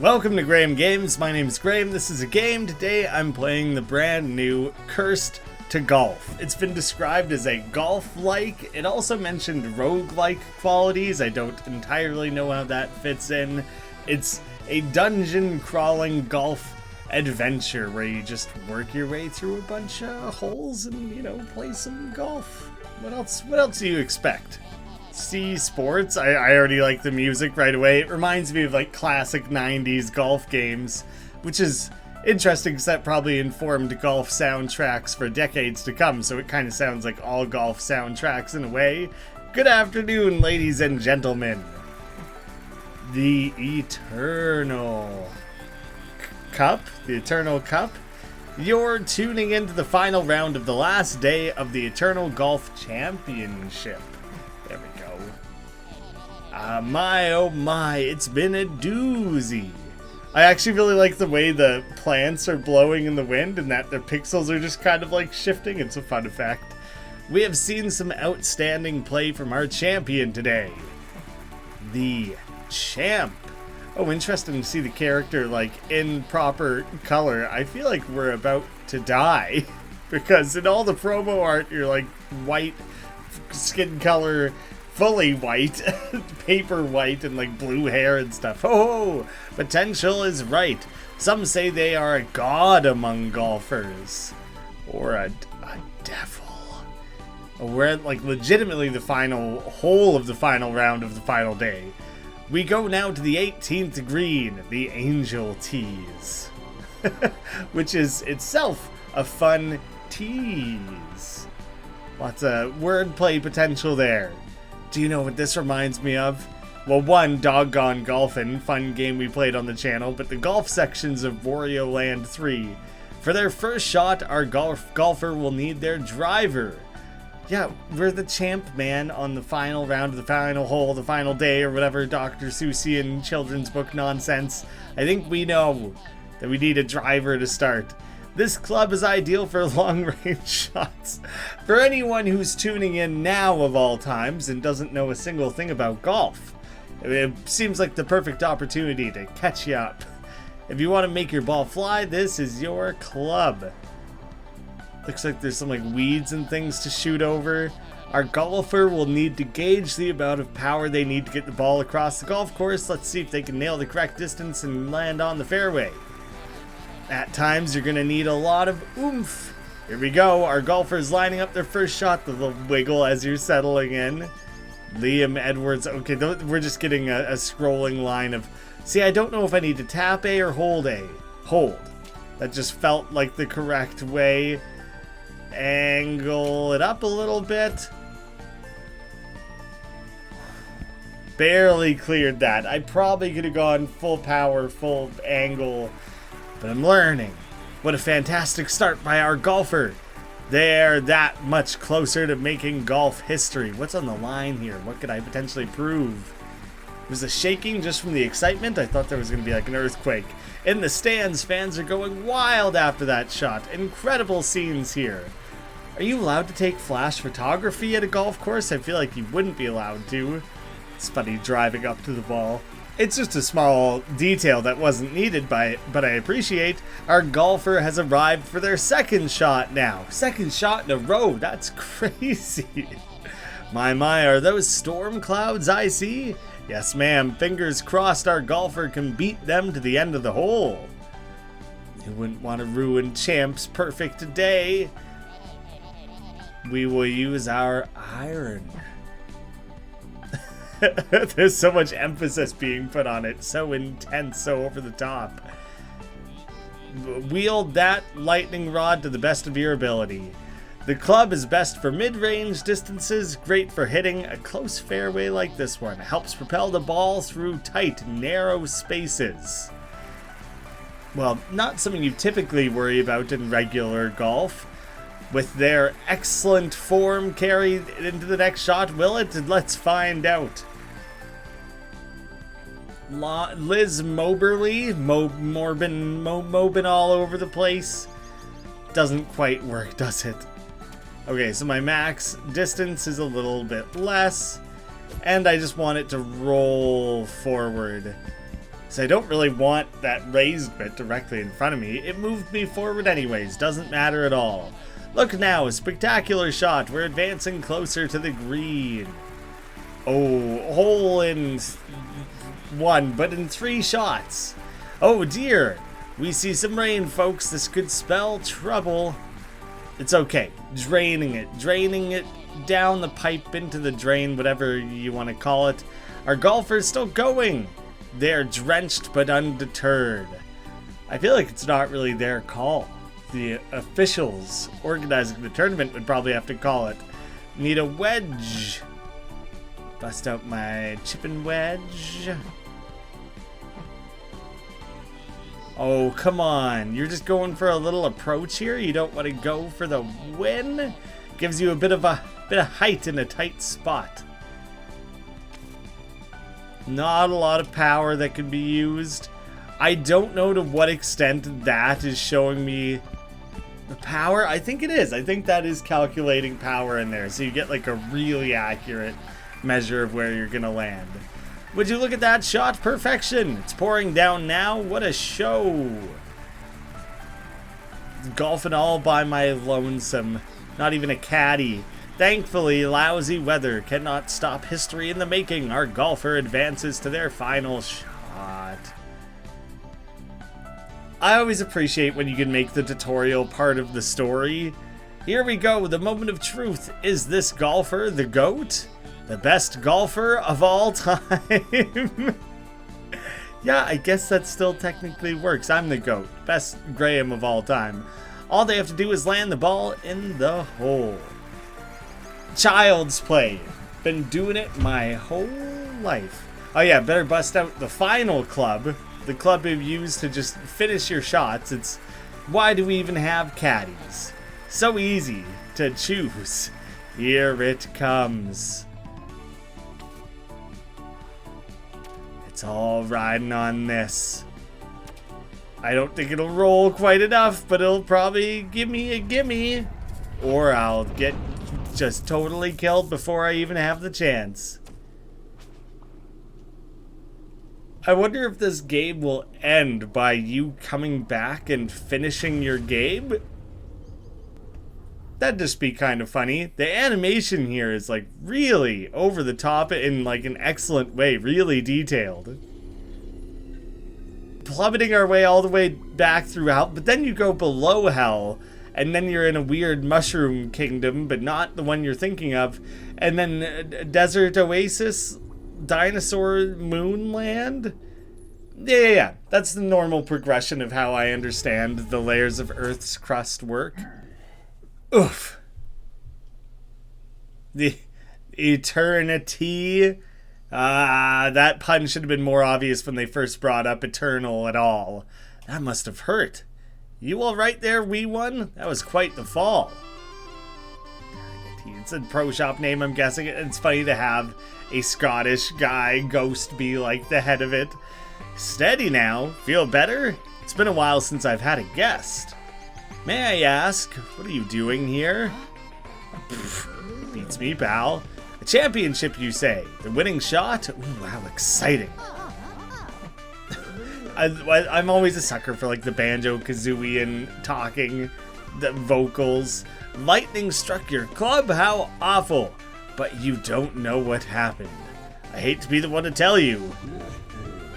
Welcome to Graeme Games. My name is Graeme. This is a game. Today I'm playing the brand new Cursed to Golf. It's been described as a golf-like. It also mentioned roguelike qualities. I don't entirely know how that fits in. It's a dungeon crawling golf adventure where you just work your way through a bunch of holes and, play some golf. What else do you expect? See sports. I already like the music right away. It reminds me of like classic 90s golf games, which is interesting because that probably informed golf soundtracks for decades to come, so it kind of sounds like all golf soundtracks in a way. Good afternoon, ladies and gentlemen. The Eternal Cup. You're tuning into the final round of the last day of the Eternal Golf Championship. There we go. My oh my, it's been a doozy. I actually really like the way the plants are blowing in the wind and that their pixels are just kind of like shifting. It's a fun effect. We have seen some outstanding play from our champion today. The champ. Oh, interesting to see the character like in proper color. I feel like we're about to die because in all the promo art you're like white skin color, fully white, paper white, and like blue hair and stuff. Oh, potential is right. Some say they are a god among golfers, or a devil. We're at like legitimately the final hole of the final round of the final day. We go now to the 18th green, the Angel Tease, which is itself a fun tease. Lots of wordplay potential there. Do you know what this reminds me of? Well, one, Doggone Golfin', fun game we played on the channel, but the golf sections of Wario Land 3. For their first shot, our golfer will need their driver. Yeah, we're the champ, man, on the final round of the final hole, the final day, or whatever Dr. Seussian children's book nonsense. I think we know that we need a driver to start. This club is ideal for long-range shots. For anyone who's tuning in now of all times and doesn't know a single thing about golf, it seems like the perfect opportunity to catch you up. If you want to make your ball fly, this is your club. Looks like there's some like weeds and things to shoot over. Our golfer will need to gauge the amount of power they need to get the ball across the golf course. Let's see if they can nail the correct distance and land on the fairway. At times, you're going to need a lot of oomph. Here we go. Our golfer's lining up their first shot. The little wiggle as you're settling in. Liam Edwards. Okay, we're just getting a scrolling line of... See, I don't know if I need to tap A or hold A. Hold. That just felt like the correct way. Angle it up a little bit. Barely cleared that. I probably could have gone full power, full angle... But I'm learning. What a fantastic start by our golfer. They're that much closer to making golf history. What's on the line here? What could I potentially prove? Was the shaking just from the excitement? I thought there was going to be like an earthquake. In the stands, fans are going wild after that shot. Incredible scenes here. Are you allowed to take flash photography at a golf course? I feel like you wouldn't be allowed to. It's funny driving up to the ball. It's just a small detail that wasn't needed but I appreciate. Our golfer has arrived for their second shot now. Second shot in a row. That's crazy. My, are those storm clouds I see? Yes, ma'am. Fingers crossed our golfer can beat them to the end of the hole. You wouldn't want to ruin Champ's perfect day. We will use our iron. There's so much emphasis being put on it. So intense, so over the top. Wield that lightning rod to the best of your ability. The club is best for mid-range distances, great for hitting a close fairway like this one. It helps propel the ball through tight, narrow spaces. Well, not something you typically worry about in regular golf. With their excellent form carried into the next shot, will it? Let's find out. Liz Moberly, Mobin all over the place. Doesn't quite work, does it? Okay, so my max distance is a little bit less, and I just want it to roll forward. So I don't really want that raised bit directly in front of me. It moved me forward anyways, doesn't matter at all. Look now, a spectacular shot. We're advancing closer to the green. Oh, hole in 1, but in 3 shots. Oh dear. We see some rain, folks. This could spell trouble. It's okay. Draining it down the pipe into the drain, whatever you want to call it. Our golfer's still going. They're drenched but undeterred. I feel like it's not really their call. The officials organizing the tournament would probably have to call it. Need a wedge. Bust out my chipping wedge. Oh, come on. You're just going for a little approach here? You don't want to go for the win? Gives you a bit of height in a tight spot. Not a lot of power that can be used. I don't know to what extent that is showing me the power. I think it is. I think that is calculating power in there. So you get like a really accurate measure of where you're going to land. Would you look at that shot? Perfection. It's pouring down now. What a show. Golfing all by my lonesome. Not even a caddy. Thankfully, lousy weather cannot stop history in the making. Our golfer advances to their final shot. I always appreciate when you can make the tutorial part of the story. Here we go, the moment of truth. Is this golfer the GOAT? The best golfer of all time? Yeah, I guess that still technically works. I'm the GOAT. Best Graeme of all time. All they have to do is land the ball in the hole. Child's play. Been doing it my whole life. Oh yeah, better bust out the final club. The club you use to just finish your shots. It's why do we even have caddies? So easy to choose. Here it comes. It's all riding on this. I don't think it'll roll quite enough, but it'll probably give me a gimme. Or I'll get just totally killed before I even have the chance. I wonder if this game will end by you coming back and finishing your game. That'd just be kind of funny. The animation here is like really over the top in like an excellent way, really detailed. Plummeting our way all the way back through hell, but then you go below hell, and then you're in a weird mushroom kingdom, but not the one you're thinking of, and then desert oasis, dinosaur moonland. Yeah. That's the normal progression of how I understand the layers of Earth's crust work. Oof. The eternity. That pun should have been more obvious when they first brought up eternal at all. That must have hurt. You all right there, wee one? That was quite the fall. It's a pro shop name, I'm guessing. It's funny to have a Scottish guy ghost be like the head of it. Steady now. Feel better? It's been a while since I've had a guest. May I ask, what are you doing here? Pfft, beats me, pal. A championship, you say? The winning shot? Ooh, how exciting. I'm always a sucker for like the banjo-kazooie and talking, the vocals. Lightning struck your club? How awful. But you don't know what happened. I hate to be the one to tell you.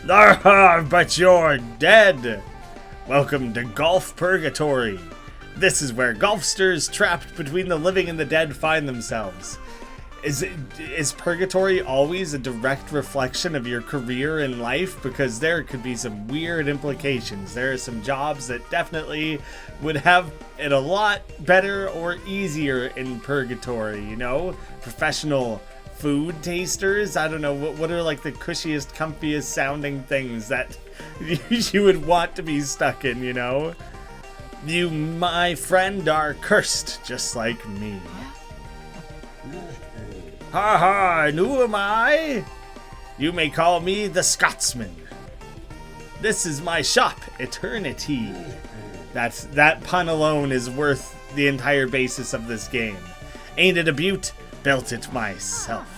But you're dead. Welcome to Golf Purgatory. This is where golfsters trapped between the living and the dead find themselves. Is purgatory always a direct reflection of your career in life? Because there could be some weird implications. There are some jobs that definitely would have it a lot better or easier in purgatory, you know? Professional food tasters? I don't know, what are like the cushiest, comfiest sounding things that you would want to be stuck in, you know? You, my friend, are cursed just like me. Ha ha, and who am I? You may call me the Scotsman. This is my shop, Eternity. That pun alone is worth the entire basis of this game. Ain't it a beaut? Built it myself.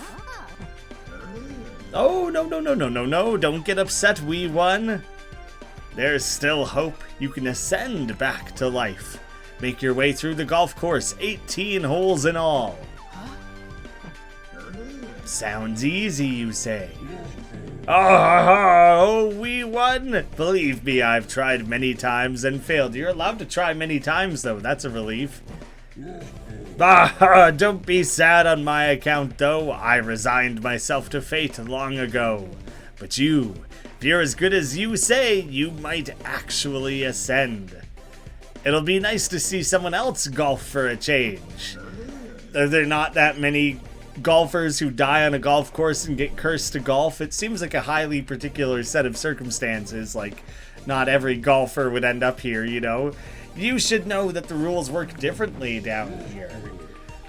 Oh, no, don't get upset, wee one. There's still hope. You can ascend back to life. Make your way through the golf course, 18 holes in all. Sounds easy, you say. Oh, wee one. Believe me, I've tried many times and failed. You're allowed to try many times, though. That's a relief. Don't be sad on my account, though. I resigned myself to fate long ago. But you, if you're as good as you say, you might actually ascend. It'll be nice to see someone else golf for a change. Are there not that many golfers who die on a golf course and get cursed to golf? It seems like a highly particular set of circumstances. Like, not every golfer would end up here, you know? You should know that the rules work differently down here.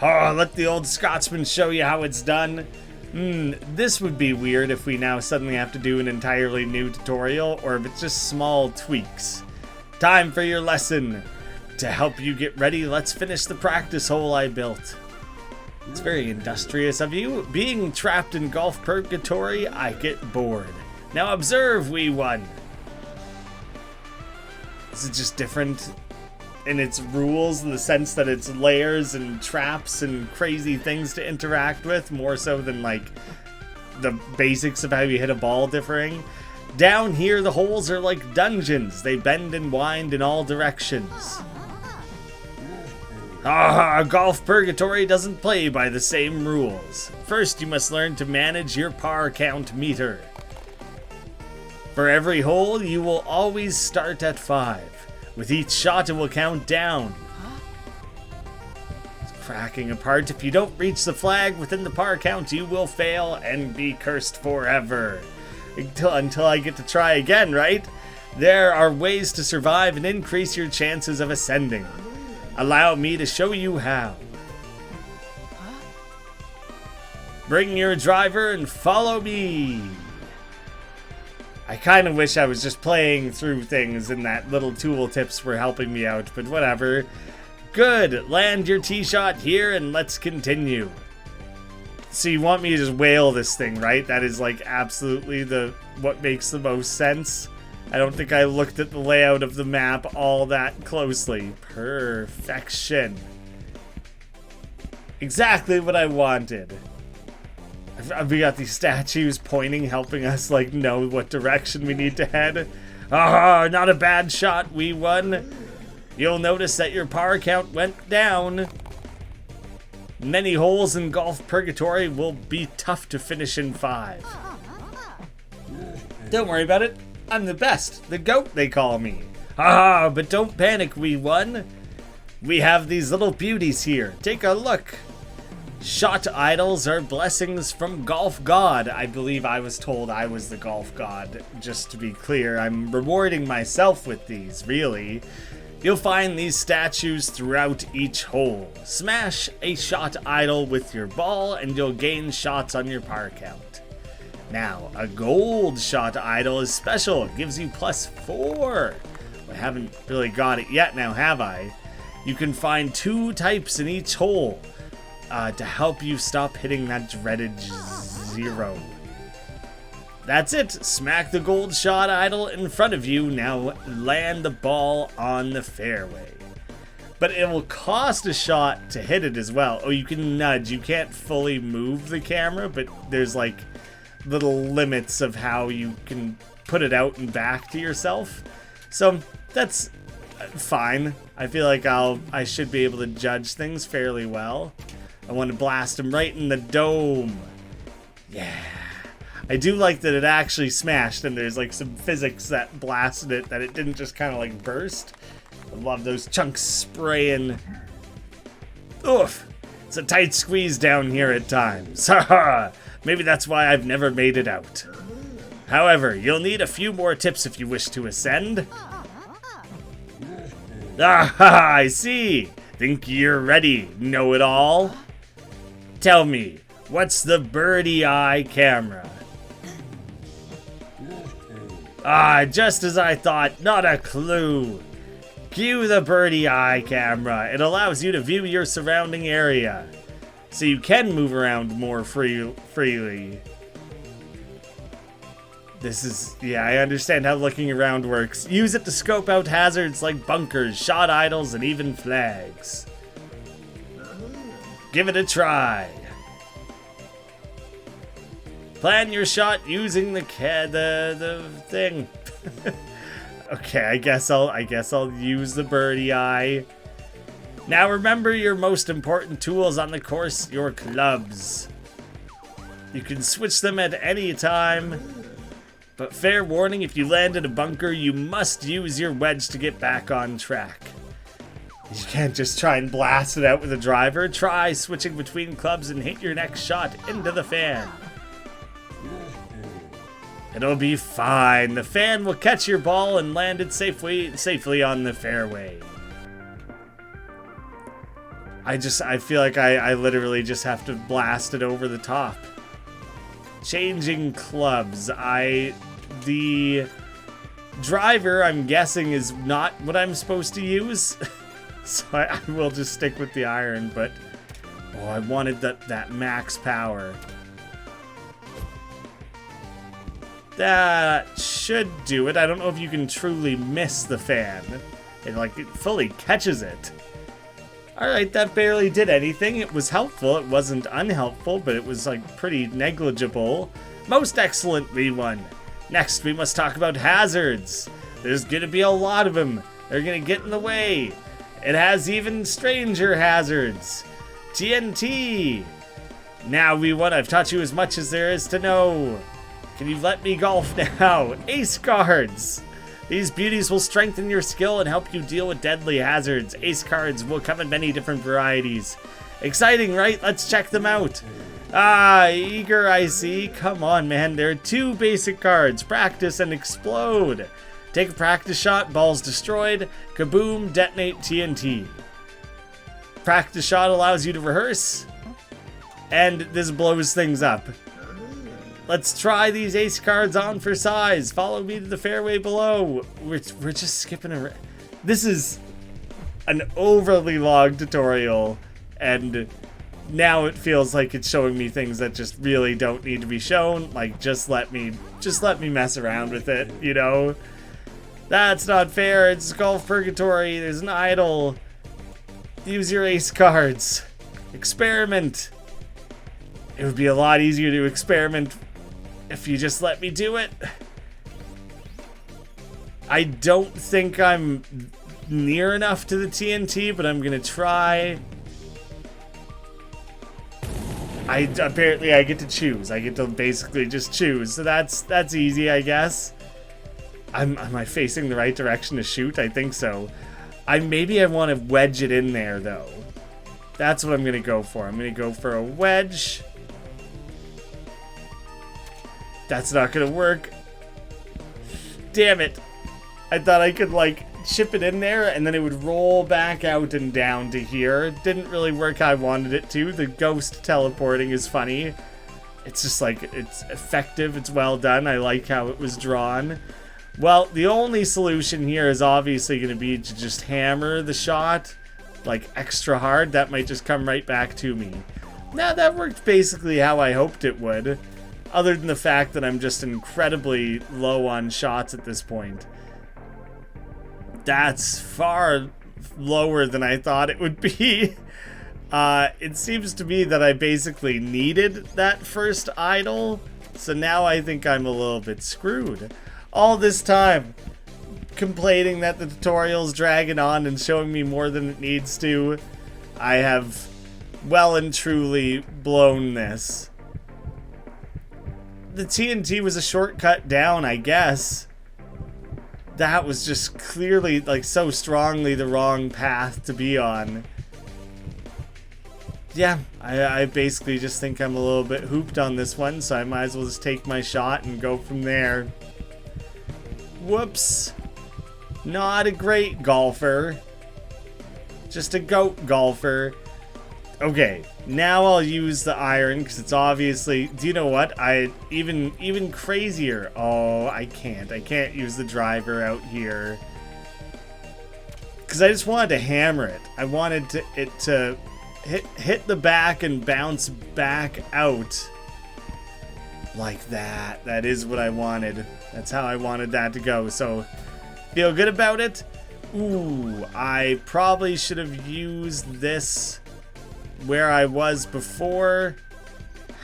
Oh, let the old Scotsman show you how it's done. This would be weird if we now suddenly have to do an entirely new tutorial, or if it's just small tweaks. Time for your lesson. To help you get ready, let's finish the practice hole I built. It's very industrious of you. Being trapped in Golf Purgatory, I get bored. Now observe, wee one. Is it just different in its rules, in the sense that it's layers and traps and crazy things to interact with, more so than like the basics of how you hit a ball differing? Down here, the holes are like dungeons. They bend and wind in all directions. Golf Purgatory doesn't play by the same rules. First, you must learn to manage your par count meter. For every hole, you will always start at 5. With each shot, it will count down. It's cracking apart. If you don't reach the flag within the par count, you will fail and be cursed forever. Until I get to try again, right? There are ways to survive and increase your chances of ascending. Allow me to show you how. Bring your driver and follow me. I kind of wish I was just playing through things and that little tooltips were helping me out, but whatever. Good, land your tee shot here and let's continue. So you want me to just whale this thing, right? That is like absolutely what makes the most sense. I don't think I looked at the layout of the map all that closely. Perfection. Exactly what I wanted. We got these statues pointing, helping us like know what direction we need to head. Not a bad shot, wee one. You'll notice that your par count went down. Many holes in Golf Purgatory will be tough to finish in 5. Don't worry about it. I'm the best. The GOAT, they call me. But don't panic, wee one. We have these little beauties here. Take a look. Shot idols are blessings from Golf God. I believe I was told I was the Golf God. Just to be clear, I'm rewarding myself with these, really. You'll find these statues throughout each hole. Smash a shot idol with your ball and you'll gain shots on your par count. Now, a gold shot idol is special. It gives you +4. I haven't really got it yet now, have I? You can find 2 types in each hole to help you stop hitting that dreaded 0. That's it. Smack the gold shot idol in front of you. Now land the ball on the fairway. But it will cost a shot to hit it as well. Oh, you can nudge. You can't fully move the camera, but there's like little limits of how you can put it out and back to yourself. So that's fine. I feel like I should be able to judge things fairly well. I want to blast him right in the dome. Yeah. I do like that it actually smashed and there's like some physics that blasted it, that it didn't just kind of like burst. I love those chunks spraying. Oof. It's a tight squeeze down here at times. Maybe that's why I've never made it out. However, you'll need a few more tips if you wish to ascend. I see. Think you're ready, know-it-all? Tell me, what's the Birdie eye camera? Just as I thought, not a clue. Cue the Birdie eye camera. It allows you to view your surrounding area, so you can move around more freely. This is, yeah, I understand how looking around works. Use it to scope out hazards like bunkers, shot idols, and even flags. Give it a try. Plan your shot using the thing. Okay, I guess I'll use the birdie eye. Now remember your most important tools on the course, your clubs. You can switch them at any time, but fair warning, if you land in a bunker, you must use your wedge to get back on track. You can't just try and blast it out with a driver. Try switching between clubs and hit your next shot into the fan. It'll be fine. The fan will catch your ball and land it safely on the fairway. I feel like I literally just have to blast it over the top. Changing clubs. The driver, I'm guessing, is not what I'm supposed to use. So I will just stick with the iron, but oh, I wanted that max power. That should do it. I don't know if you can truly miss the fan. It fully catches it. Alright, that barely did anything. It was helpful. It wasn't unhelpful, but it was pretty negligible. Most excellent, we won. Next, we must talk about hazards. There's gonna be a lot of them. They're gonna get in the way. It has even stranger hazards. TNT. Now we won. I've taught you as much as there is to know. Can you let me golf now? Ace cards. These beauties will strengthen your skill and help you deal with deadly hazards. Ace cards will come in many different varieties. Exciting, right? Let's check them out. Ah, eager I see. Come on, man. There are 2 basic cards, Practice and Explode. Take a practice shot, ball's destroyed. Kaboom, detonate TNT. Practice shot allows you to rehearse, and this blows things up. Let's try these ace cards on for size. Follow me to the fairway below. We're just skipping around. This is an overly long tutorial, and now it feels like it's showing me things that just really don't need to be shown. Just let me mess around with it, you know? That's not fair. It's Golf Purgatory. There's an idol. Use your ace cards. Experiment. It would be a lot easier to experiment if you just let me do it. I don't think I'm near enough to the TNT, but I'm gonna try. Apparently I get to choose. I get to basically just choose. So that's easy, I guess. Am I facing the right direction to shoot? I think so. Maybe I want to wedge it in there though. That's what I'm gonna go for. I'm gonna go for a wedge. That's not gonna work. Damn it. I thought I could chip it in there and then it would roll back out and down to here. It didn't really work how I wanted it to. The ghost teleporting is funny. It's just it's effective. It's well done. I like how it was drawn. Well, the only solution here is obviously going to be to just hammer the shot extra hard. That might just come right back to me. Now, that worked basically how I hoped it would. Other than the fact that I'm just incredibly low on shots at this point. That's far lower than I thought it would be. It seems to me that I basically needed that first idol. So now I think I'm a little bit screwed. All this time complaining that the tutorial's dragging on and showing me more than it needs to, I have well and truly blown this. The TNT was a shortcut down, I guess. That was just clearly, so strongly the wrong path to be on. Yeah, I basically just think I'm a little bit hooped on this one, so I might as well just take my shot and go from there. Whoops. Not a great golfer. Just a goat golfer. Okay, now I'll use the iron because it's obviously. Do you know what? Even crazier. Oh, I can't use the driver out here because I just wanted to hammer it. I wanted it to hit the back and bounce back out. Like that. That is what I wanted. That's how I wanted that to go. So, feel good about it? Ooh, I probably should have used this where I was before.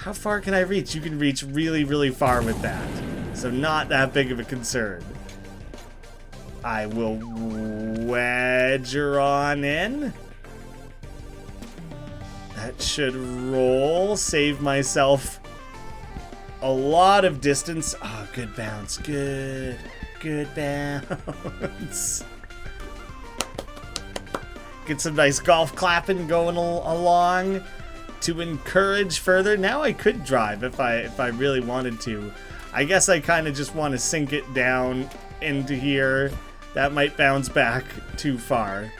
How far can I reach? You can reach really, really far with that. So not that big of a concern. I will wedge her on in. That should roll. Save myself a lot of distance. Oh, good bounce. Good bounce. Get some nice golf clapping going along to encourage further. Now I could drive if I really wanted to. I guess I kind of just want to sink it down into here. That might bounce back too far.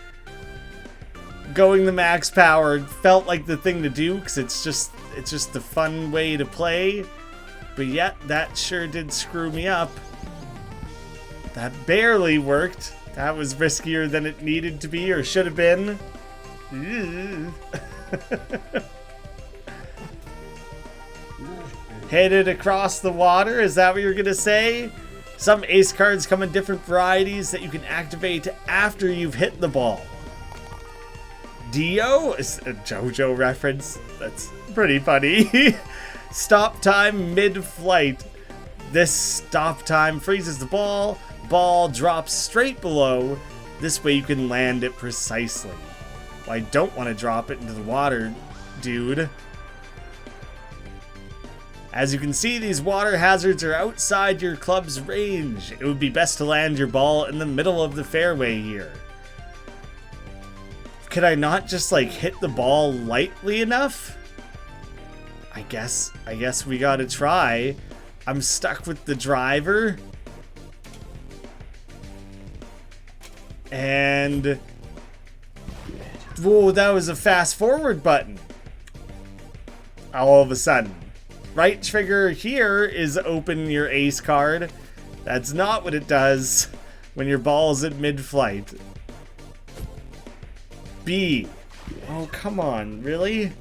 Going the max power felt like the thing to do because it's just the fun way to play. But yet that sure did screw me up. That barely worked. That was riskier than it needed to be or should have been. Headed across the water, is that what you're gonna say? Some ace cards come in different varieties that you can activate after you've hit the ball. Dio is a JoJo reference. That's pretty funny. Stop time mid-flight. This stop time freezes the ball. Ball drops straight below. This way you can land it precisely. Well, I don't want to drop it into the water, dude. As you can see, these water hazards are outside your club's range. It would be best to land your ball in the middle of the fairway here. Could I not just like hit the ball lightly enough? I guess we gotta try. I'm stuck with the driver. And whoa, that was a fast forward button. All of a sudden. Right trigger here is open your ace card. That's not what it does when your ball's at mid-flight. B. Oh, come on, really?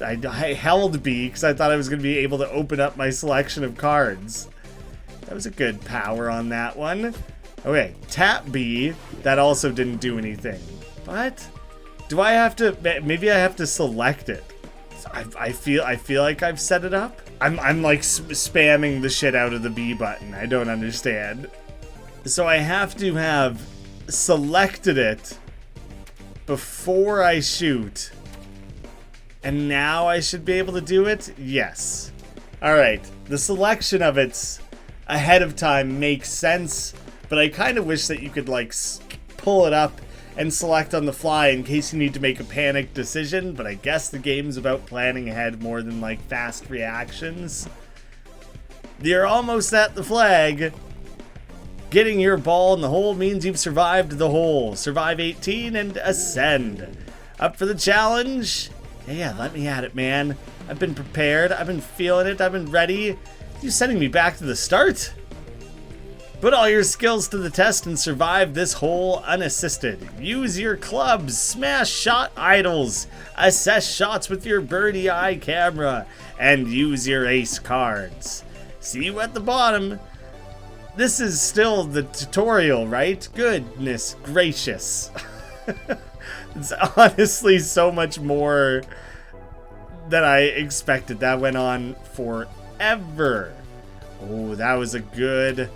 I held B because I thought I was going to be able to open up my selection of cards. That was a good power on that one. Okay, tap B. That also didn't do anything. But do I have to? Maybe I have to select it. I feel like I've set it up. I'm like spamming the shit out of the B button. I don't understand. So I have to have selected it before I shoot. And now I should be able to do it? Yes. Alright, the selection of it's ahead of time makes sense, but I kind of wish that you could like pull it up and select on the fly in case you need to make a panicked decision, but I guess the game's about planning ahead more than like fast reactions. You're almost at the flag. Getting your ball in the hole means you've survived the hole. Survive 18 and ascend. Up for the challenge? Yeah, let me at it, man. I've been prepared. I've been feeling it. I've been ready. You sending me back to the start? Put all your skills to the test and survive this hole unassisted. Use your clubs, smash shot idols, assess shots with your birdie eye camera, and use your ace cards. See you at the bottom. This is still the tutorial, right? Goodness gracious. It's honestly so much more than I expected. That went on forever. Oh, that was a good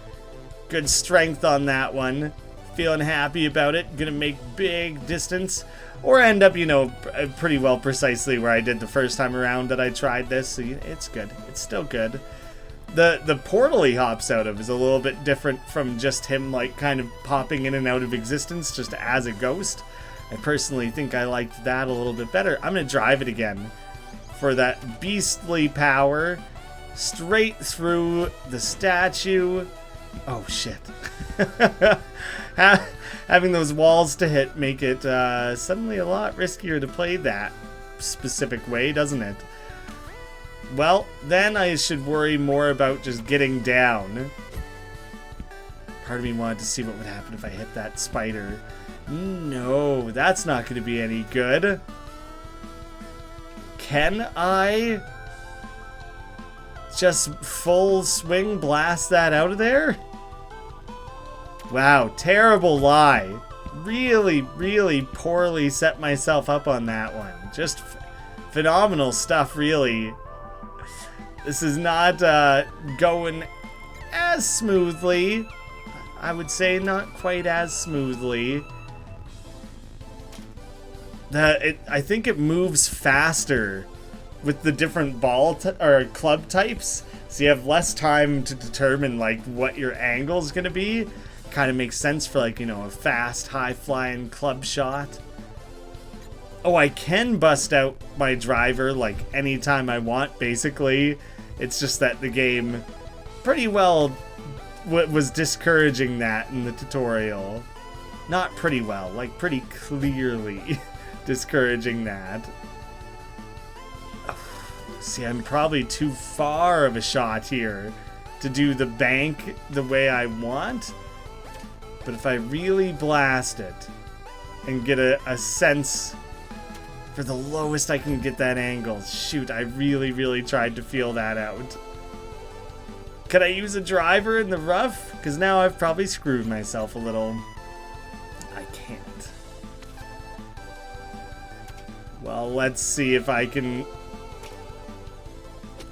strength on that one. Feeling happy about it. Gonna make big distance. Or end up, you know, pretty well precisely where I did the first time around that I tried this. So it's good. It's still good. The portal he hops out of is a little bit different from just him, like, kind of popping in and out of existence just as a ghost. I personally think I liked that a little bit better. I'm gonna drive it again for that beastly power. Straight through the statue. Oh, shit. Having those walls to hit make it suddenly a lot riskier to play that specific way, doesn't it? Well, then I should worry more about just getting down. Part of me wanted to see what would happen if I hit that spider. No, that's not going to be any good. Can I Just full swing blast that out of there? Wow, terrible lie. Really, really poorly set myself up on that one. Just phenomenal stuff, really. This is not going as smoothly. I would say not quite as smoothly. I think it moves faster with the different ball or club types, so you have less time to determine like what your angle is going to be. Kind of makes sense for like, you know, a fast, high-flying club shot. Oh, I can bust out my driver like anytime I want, basically. It's just that the game pretty well was discouraging that in the tutorial. Not pretty well, like pretty clearly discouraging that. See, I'm probably too far of a shot here to do the bank the way I want. But if I really blast it and get a sense for the lowest I can get that angle. Shoot, I really, really tried to feel that out. Could I use a driver in the rough? Because now I've probably screwed myself a little. I can't. Well, let's see if I can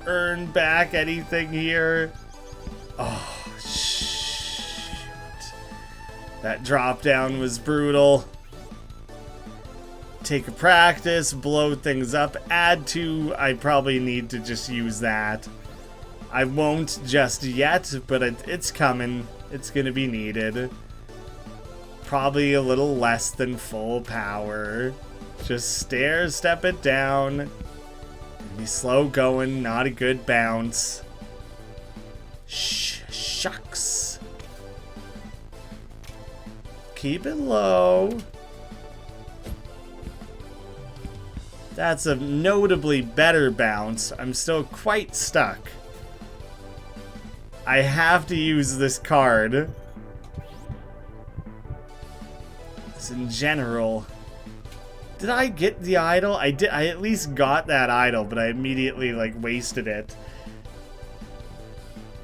earn back anything here. Oh, shoot. That drop down was brutal. Take a practice, blow things up, add to. I probably need to just use that. I won't just yet, but it's coming. It's gonna be needed. Probably a little less than full power. Just step it down. Be slow going, not a good bounce. Shucks. Keep it low. That's a notably better bounce. I'm still quite stuck. I have to use this card. It's in general. Did I get the idol? I did. I at least got that idol, but I immediately like wasted it.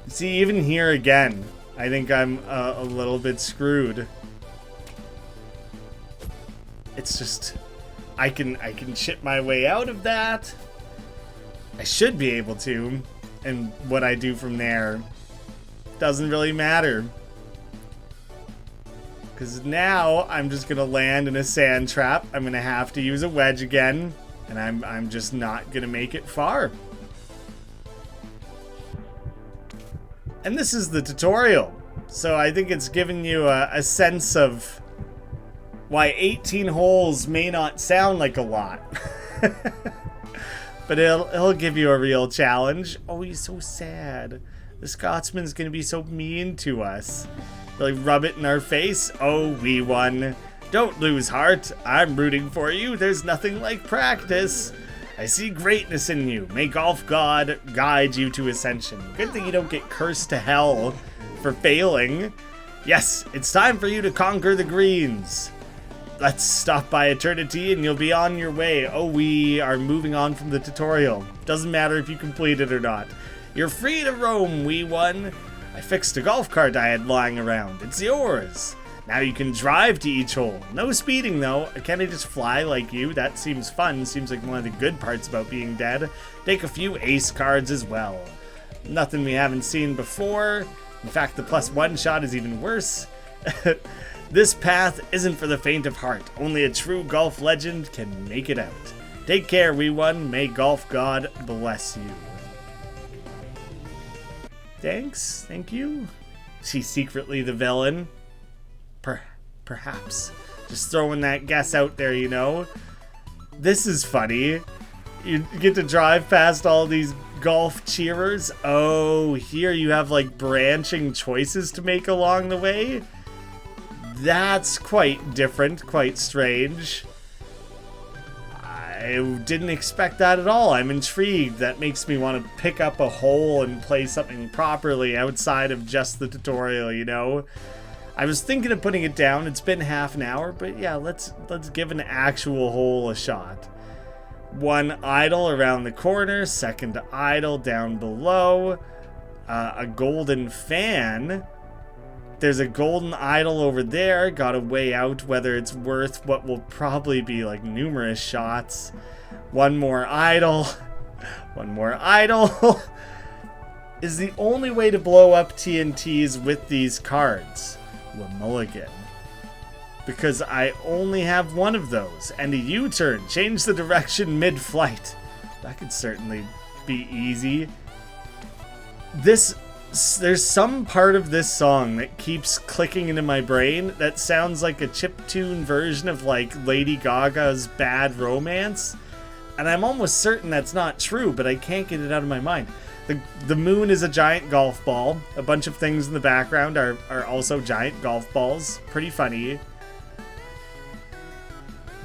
See, even here again, I think I'm a little bit screwed. It's just I can chip my way out of that. I should be able to, and what I do from there doesn't really matter. Because now I'm just going to land in a sand trap. I'm going to have to use a wedge again. And I'm just not going to make it far. And this is the tutorial. So I think it's giving you a sense of why 18 holes may not sound like a lot. But it'll give you a real challenge. Oh, he's so sad. The Scotsman's going to be so mean to us. Like, rub it in our face. Oh, we won. Don't lose heart. I'm rooting for you. There's nothing like practice. I see greatness in you. May Golf God guide you to ascension. Good thing you don't get cursed to hell for failing. Yes, it's time for you to conquer the greens. Let's stop by eternity and you'll be on your way. Oh, we are moving on from the tutorial. Doesn't matter if you complete it or not. You're free to roam, wee one. I fixed a golf cart I had lying around. It's yours. Now you can drive to each hole. No speeding, though. Can I just fly like you? That seems fun. Seems like one of the good parts about being dead. Take a few ace cards as well. Nothing we haven't seen before. In fact, the +1 shot is even worse. This path isn't for the faint of heart. Only a true golf legend can make it out. Take care, wee one. May Golf God bless you. Thanks. Thank you. She's secretly the villain. Perhaps. Just throwing that guess out there, you know. This is funny. You get to drive past all these golf cheerers. Oh, here you have like branching choices to make along the way. That's quite different, quite strange. I didn't expect that at all. I'm intrigued. That makes me want to pick up a hole and play something properly outside of just the tutorial, you know? I was thinking of putting it down. It's been half an hour, but yeah, let's give an actual hole a shot. One idol around the corner, second idol down below, a golden fan. There's a golden idol over there. Gotta weigh out whether it's worth what will probably be like numerous shots. One more idol. One more idol. Is the only way to blow up TNTs with these cards. Well, mulligan. Because I only have one of those. And a U-turn. Change the direction mid-flight. That could certainly be easy. There's some part of this song that keeps clicking into my brain that sounds like a chiptune version of like Lady Gaga's Bad Romance. And I'm almost certain that's not true, but I can't get it out of my mind. The moon is a giant golf ball. A bunch of things in the background are also giant golf balls. Pretty funny.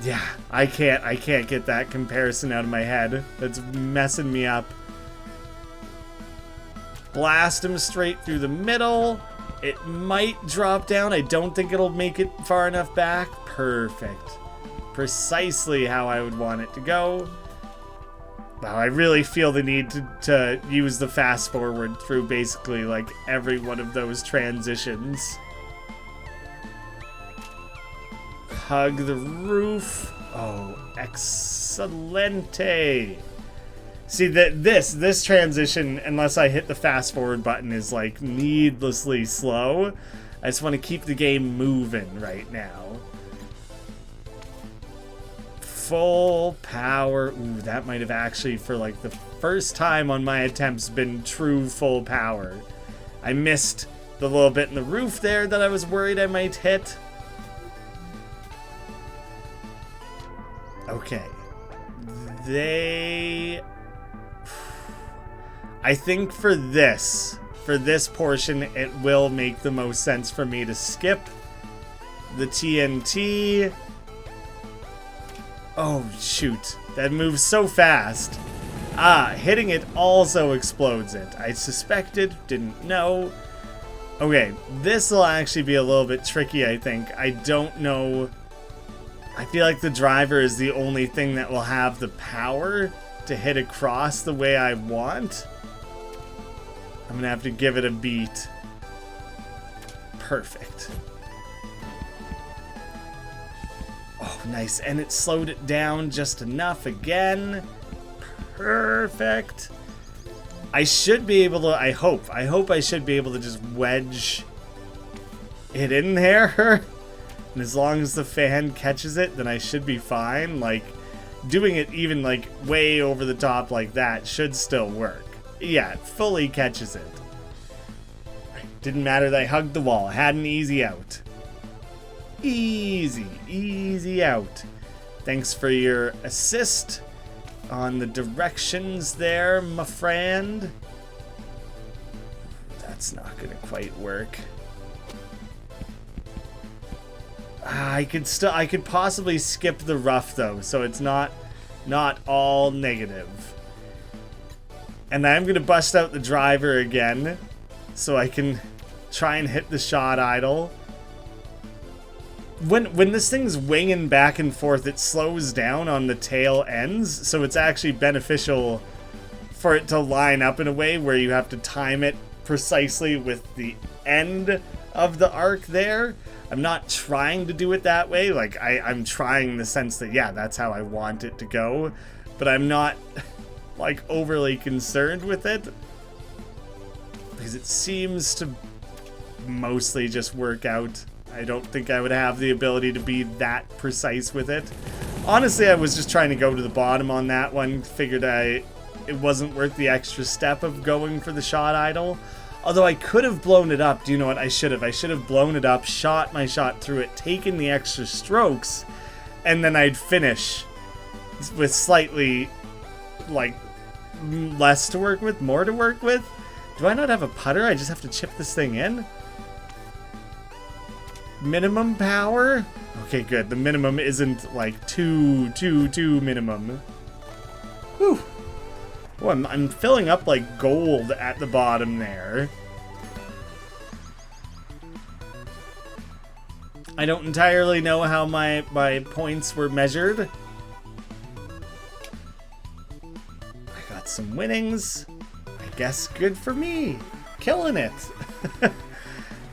Yeah, I can't get that comparison out of my head. That's messing me up. Blast him straight through the middle. It might drop down. I don't think it'll make it far enough back. Perfect. Precisely how I would want it to go. Wow, I really feel the need to use the fast forward through basically like every one of those transitions. Hug the roof. Oh, excelente. See, this transition, unless I hit the fast forward button, is like needlessly slow. I just want to keep the game moving right now. Full power. Ooh, that might have actually, for like the first time on my attempts, been true full power. I missed the little bit in the roof there that I was worried I might hit. Okay. I think for this portion, it will make the most sense for me to skip the TNT. Oh, shoot. That moves so fast. Ah, hitting it also explodes it. I suspected, didn't know. Okay, this will actually be a little bit tricky, I think. I don't know. I feel like the driver is the only thing that will have the power to hit across the way I want. I'm gonna have to give it a beat. Perfect. Oh, nice. And it slowed it down just enough again. Perfect. I should be able to, I hope I should be able to just wedge it in there. And as long as the fan catches it, then I should be fine. Like, doing it even like way over the top like that should still work. Yeah, it fully catches it. Didn't matter that I hugged the wall. I had an easy out. Easy out. Thanks for your assist on the directions there, my friend. That's not gonna quite work. I could possibly skip the rough though, so it's not all negative. And I'm gonna bust out the driver again, so I can try and hit the shot idol. When this thing's winging back and forth, it slows down on the tail ends, so it's actually beneficial for it to line up in a way where you have to time it precisely with the end of the arc there. I'm not trying to do it that way. Like, I'm trying in the sense that, yeah, that's how I want it to go. But I'm not, like, overly concerned with it. Because it seems to mostly just work out. I don't think I would have the ability to be that precise with it. Honestly, I was just trying to go to the bottom on that one. Figured it wasn't worth the extra step of going for the shot idol. Although I could have blown it up. Do you know what I should have? I should have blown it up, shot my shot through it, taken the extra strokes, and then I'd finish with slightly, like, less to work with, more to work with. Do I not have a putter? I just have to chip this thing in? Minimum power? Okay, good. The minimum isn't, like, too minimum. Whew. Oh, I'm filling up like gold at the bottom there. I don't entirely know how my points were measured. Got some winnings. I guess good for me. Killing it.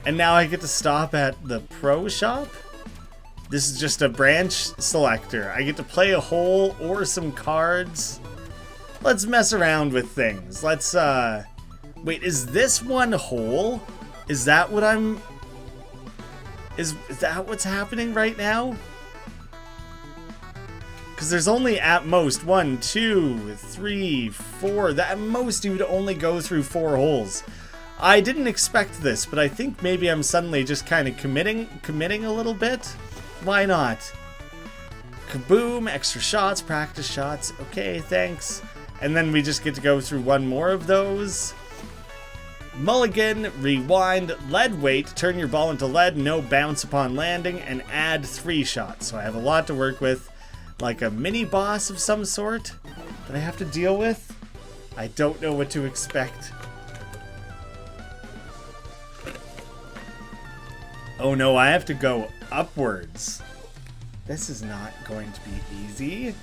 And now I get to stop at the pro shop. This is just a branch selector. I get to play a hole or some cards. Let's mess around with things. Let's, wait, is this one hole? Is that what I'm... Is that what's happening right now? Because there's only at most 1, 2, 3, 4. At most you would only go through 4 holes. I didn't expect this, but I think maybe I'm suddenly just kind of committing a little bit. Why not? Kaboom, extra shots, practice shots. Okay, thanks. And then we just get to go through 1 more of those. Mulligan, rewind, lead weight, turn your ball into lead, no bounce upon landing, and add 3 shots. So I have a lot to work with. Like a mini boss of some sort that I have to deal with. I don't know what to expect. Oh no, I have to go upwards. This is not going to be easy.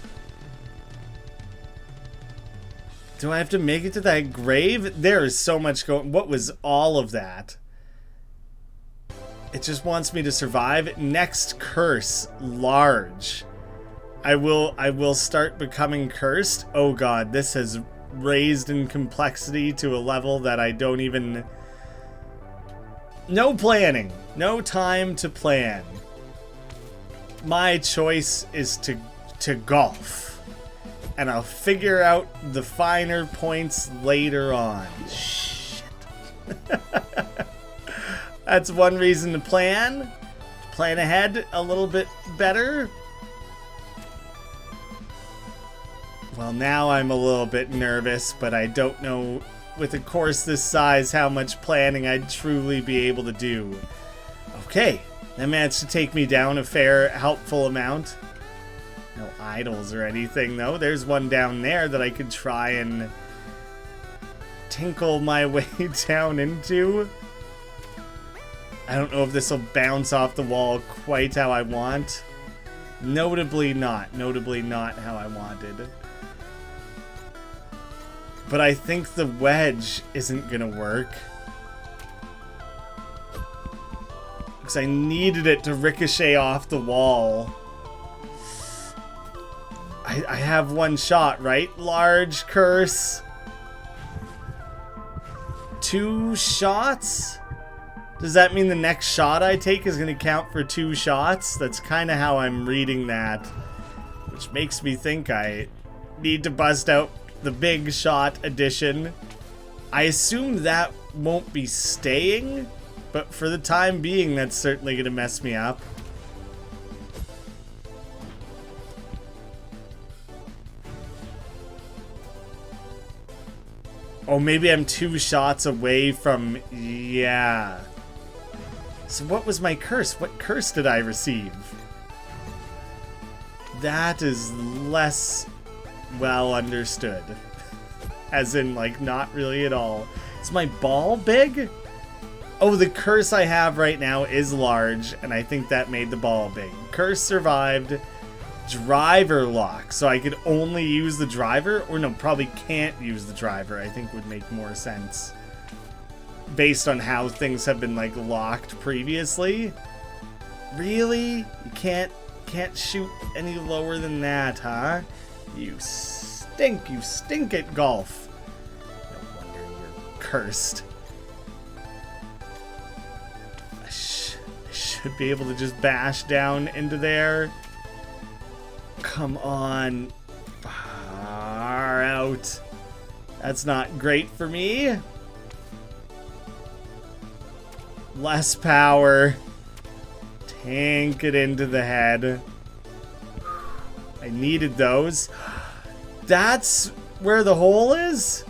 Do I have to make it to that grave? There is so much going... What was all of that? It just wants me to survive. Next curse, large. I will start becoming cursed. Oh god, this has raised in complexity to a level that I don't even... No planning. No time to plan. My choice is to golf. And I'll figure out the finer points later on. Shit. That's one reason to plan. Plan ahead a little bit better. Well, now I'm a little bit nervous, but I don't know, with a course this size, how much planning I'd truly be able to do. Okay, that managed to take me down a fair, helpful amount. No idols or anything, though. There's one down there that I could try and tinkle my way down into. I don't know if this will bounce off the wall quite how I want. Notably not. Notably not how I wanted. But I think the wedge isn't gonna work. Because I needed it to ricochet off the wall. I have 1 shot, right? Large curse. 2 shots? Does that mean the next shot I take is going to count for 2 shots? That's kind of how I'm reading that. Which makes me think I need to bust out the big shot edition. I assume that won't be staying, but for the time being, that's certainly going to mess me up. Oh, maybe I'm 2 shots away from... Yeah. So what was my curse? What curse did I receive? That is less well understood. As in, like, not really at all. Is my ball big? Oh, the curse I have right now is large, and I think that made the ball big. Curse survived. Driver lock. So I could only use the driver? Or no, probably can't use the driver, I think would make more sense. Based on how things have been, like, locked previously. Really? You can't shoot any lower than that, huh? You stink at golf. No wonder you're cursed. I should be able to just bash down into there. Come on. Far out. That's not great for me. Less power. Tank it into the head. I needed those. That's where the hole is?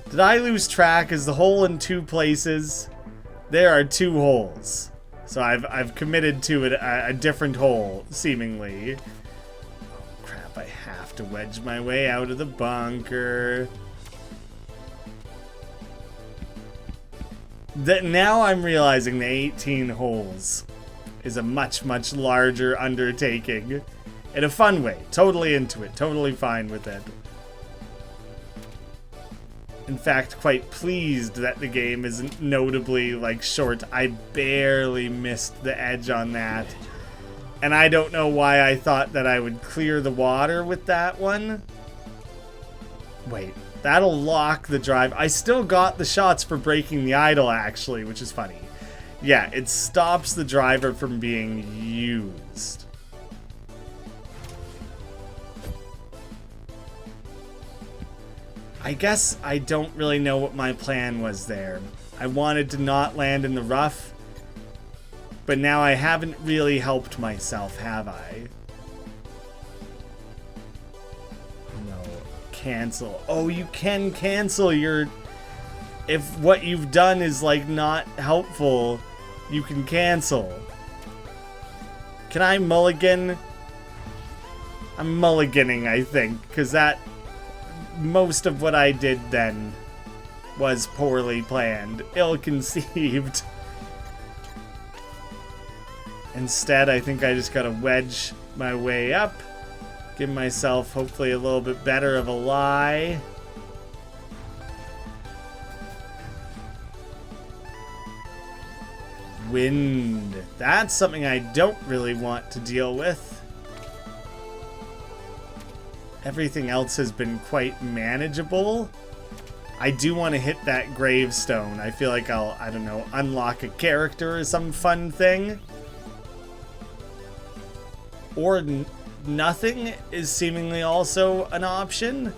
Did I lose track? Is the hole in 2 places? There are 2 holes. So I've committed to a different hole, seemingly. Oh, crap, I have to wedge my way out of the bunker. Now I'm realizing the 18 holes is a much, much larger undertaking. In a fun way. Totally into it. Totally fine with it. in fact, quite pleased that the game isn't notably, like, short. I barely missed the edge on that. And I don't know why I thought that I would clear the water with that one. Wait, that'll lock the drive. I still got the shots for breaking the idle, actually, which is funny. Yeah, it stops the driver from being used. I guess I don't really know what my plan was there. I wanted to not land in the rough, but now I haven't really helped myself, have I? No. Cancel. Oh, you can cancel your... If what you've done is, like, not helpful, you can cancel. Can I mulligan? I'm mulliganing, I think, because that... Most of what I did then was poorly planned, ill-conceived. Instead, I think I just gotta wedge my way up, give myself hopefully a little bit better of a lie. Wind. That's something I don't really want to deal with. Everything else has been quite manageable. I do want to hit that gravestone. I feel like I'll, I don't know, unlock a character or some fun thing. Or nothing is seemingly also an option.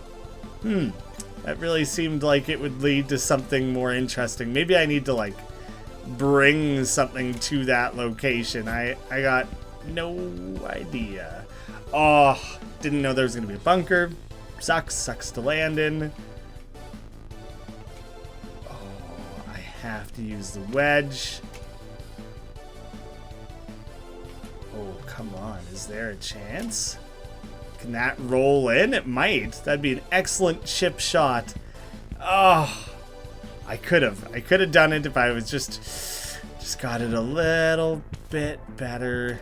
That really seemed like it would lead to something more interesting. Maybe I need to, like, bring something to that location. I got no idea. Oh, didn't know there was going to be a bunker. Sucks to land in. Oh, I have to use the wedge. Oh, come on. Is there a chance? Can that roll in? It might. That'd be an excellent chip shot. Oh, I could have done it if I was just got it a little bit better.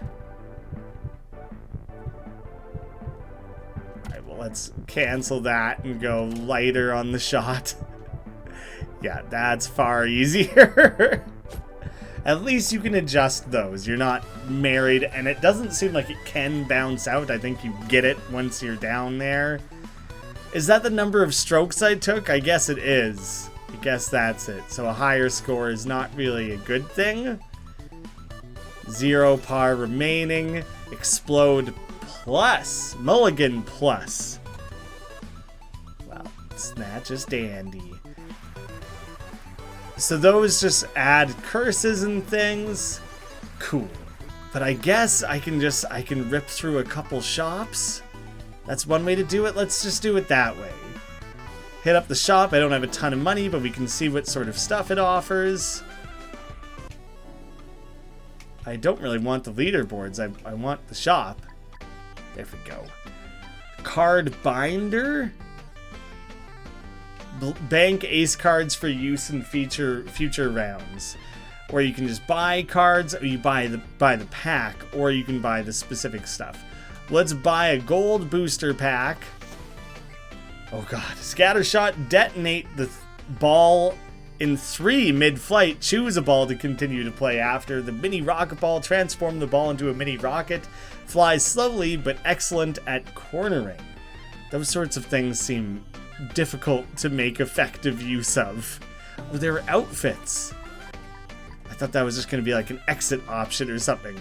Alright, well, let's cancel that and go lighter on the shot. Yeah, that's far easier. At least you can adjust those. You're not married, and it doesn't seem like it can bounce out. I think you get it once you're down there. Is that the number of strokes I took? I guess it is. I guess that's it. So a higher score is not really a good thing. 0 par remaining. Explode plus. Mulligan plus. Well, snatch is dandy. So those just add curses and things. Cool. But I guess I can rip through a couple shops. That's one way to do it. Let's just do it that way. Hit up the shop. I don't have a ton of money, but we can see what sort of stuff it offers. I don't really want the leaderboards. I want the shop. There we go. Card binder. Bank ace cards for use in future rounds. Or you can just buy cards, or you buy the pack, or you can buy the specific stuff. Let's buy a gold booster pack. Oh god. Scattershot, detonate the ball in 3 mid-flight. Choose a ball to continue to play after. The mini rocket ball, transform the ball into a mini rocket. Flies slowly, but excellent at cornering. Those sorts of things seem difficult to make effective use of. Oh, there are outfits. I thought that was just going to be like an exit option or something.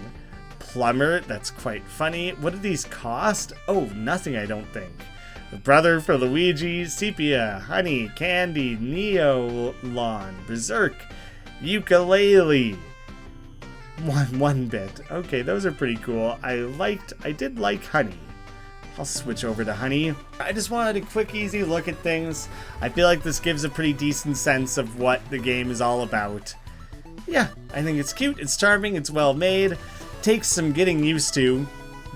Plumber, that's quite funny. What do these cost? Oh, nothing, I don't think. The brother for Luigi, Sepia, Honey, Candy, Neolon, Berserk, Ukulele. One bit. Okay, those are pretty cool. I did like Honey. I'll switch over to Honey. I just wanted a quick, easy look at things. I feel like this gives a pretty decent sense of what the game is all about. Yeah, I think it's cute, it's charming, it's well made. Takes some getting used to.